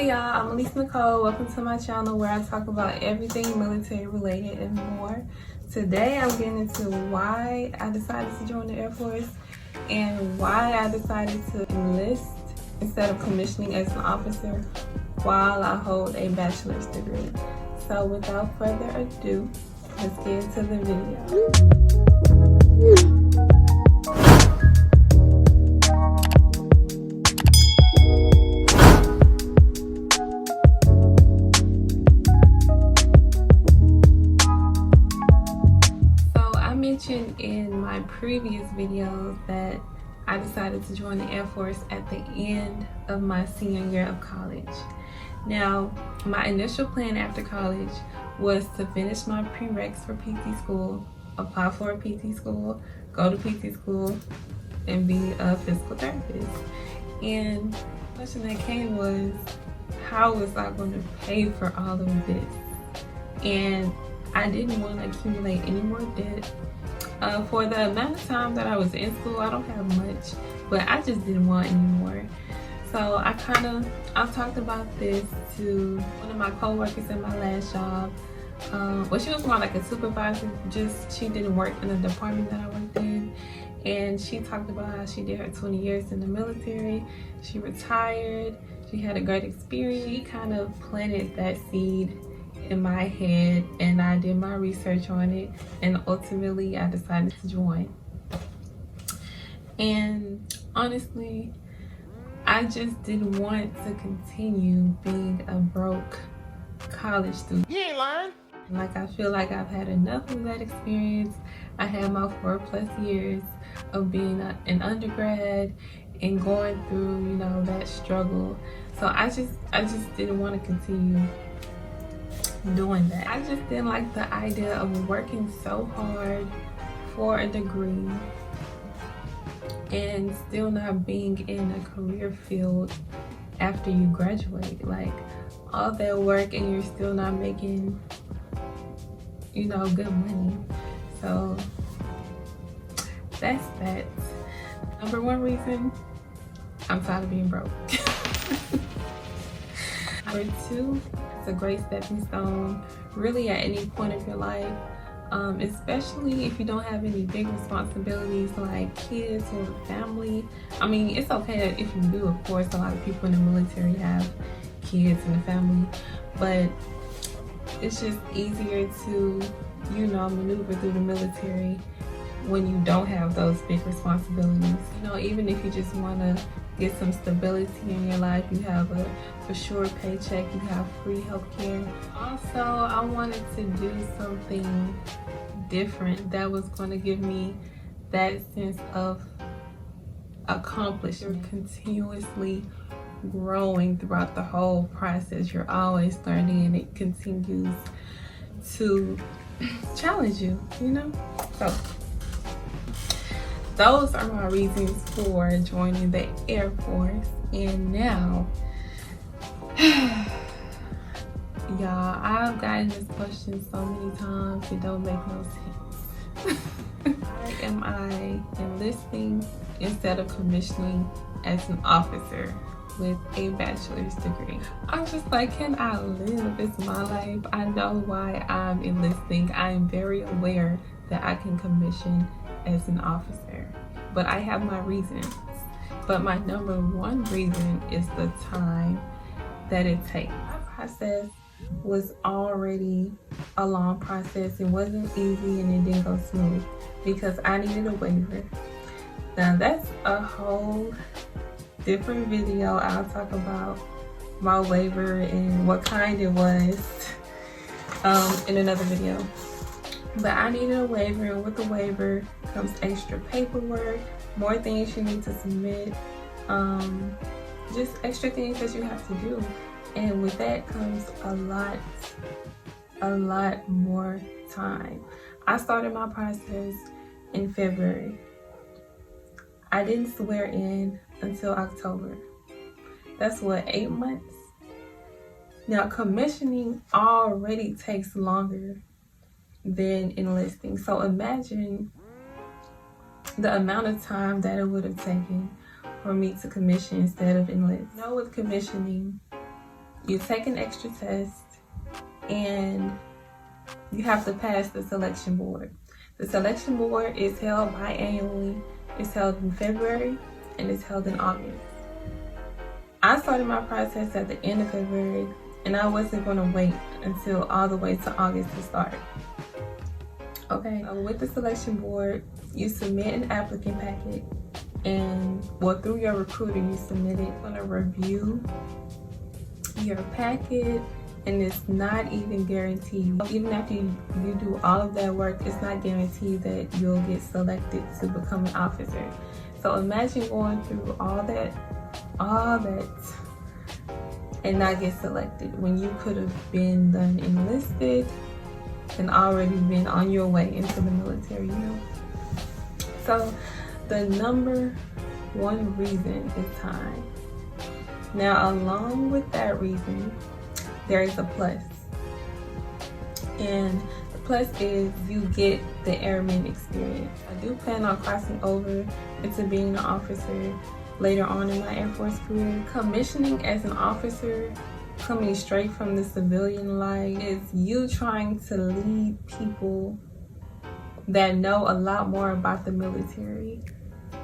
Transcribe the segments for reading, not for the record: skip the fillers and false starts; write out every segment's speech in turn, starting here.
Hey y'all, I'm Elise Nicole. Welcome to my channel where I talk about everything military related and more. Today I'm getting into why I decided to join the Air Force and why I decided to enlist instead of commissioning as an officer while I hold a bachelor's degree. So without further ado, let's get into the video. In my previous videos that I decided to join the Air Force at the end of my senior year of college. Now, my initial plan after college was to finish my prereqs for PT school, apply for a PT school, go to PT school, and be a physical therapist. And the question that came was, how was I going to pay for all of this? And I didn't want to accumulate any more debt. For the amount of time that I was in school, I don't have much, but I just didn't want any more. So I've talked about this to one of my co-workers in my last job. Well, she was more like a supervisor, she didn't work in the department that I worked in. And she talked about how she did her 20 years in the military. She retired, she had a great experience. She kind of planted that seed in my head, and I did my research on it, and ultimately I decided to join. And honestly, I just didn't want to continue being a broke college student. You ain't lying. Like, I feel like I've had enough of that experience. I had my 4+ years of being an undergrad and going through, you know, that struggle. So I just didn't want to continue doing that. I just didn't like the idea of working so hard for a degree and still not being in a career field after you graduate. Like, all that work and you're still not making, you know, good money. So that's that. Number one reason, I'm tired of being broke. Number two, it's a great stepping stone really at any point of your life, especially if you don't have any big responsibilities like kids or family. I mean, it's okay if you do, of course. A lot of people in the military have kids and a family, but it's just easier to, you know, maneuver through the military when you don't have those big responsibilities. You know, even if you just want to get some stability in your life, you have a for sure paycheck, you have free healthcare. Also, I wanted to do something different that was going to give me that sense of accomplishment. You're continuously growing throughout the whole process. You're always learning, and it continues to challenge you, you know? So those are my reasons for joining the Air Force. And now, y'all, I've gotten this question so many times, it don't make no sense. Why am I enlisting instead of commissioning as an officer with a bachelor's degree? I'm just like, can I live? It's my life. I know why I'm enlisting. I am very aware that I can commission as an officer, but I have my reasons. But my number one reason is the time that it takes. My process was already a long process. It wasn't easy and it didn't go smooth because I needed a waiver. Now that's a whole different video. I'll talk about my waiver and what kind it was in another video. But I needed a waiver, and with the waiver comes extra paperwork, more things you need to submit, just extra things that you have to do. And with that comes a lot more time. I started my process in February. I didn't swear in until October. That's what, 8 months? Now, commissioning already takes longer than enlisting. So imagine the amount of time that it would have taken for me to commission instead of enlist. You know, with commissioning, you take an extra test, and you have to pass the selection board. The selection board is held biannually. It's held in February and it's held in August. I started my process at the end of February, and I wasn't going to wait until all the way to August to start. Okay, so with the selection board, you submit an applicant packet, and through your recruiter, you submit it. I'm going to review your packet, and it's not even guaranteed. Even after you do all of that work, it's not guaranteed that you'll get selected to become an officer. So imagine going through all that and not get selected when you could have been done enlisted and already been on your way into the military, you know? So the number one reason is time. Now, along with that reason, there is a plus. And the plus is you get the airman experience. I do plan on crossing over into being an officer later on in my Air Force career. Commissioning as an officer, coming straight from the civilian life, is you trying to lead people that know a lot more about the military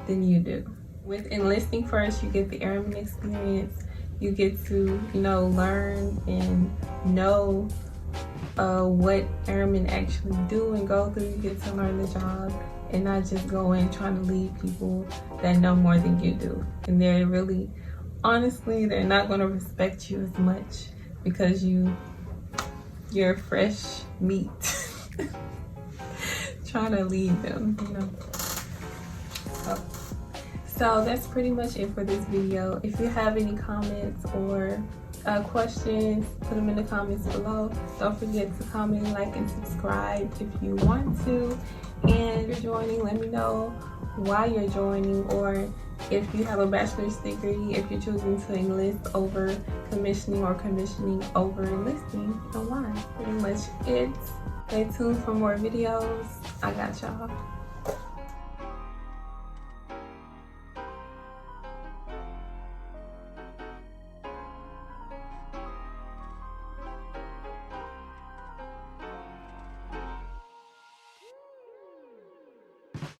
than you do. With enlisting first, you get the airman experience. You get to, learn and know what airmen actually do and go through. You get to learn the job and not just go in trying to lead people that know more than you do. And they're really, honestly, they're not going to respect you as much because you're fresh meat trying to lead them, So that's pretty much it for this video. If you have any comments or questions, put them in the comments below. Don't forget to comment, like, and subscribe if you want to. And if you're joining, let me know why you're joining, or if you have a bachelor's degree, if you're choosing to enlist over commissioning or commissioning over enlisting, and why. Pretty much it. Stay tuned for more videos. I got y'all.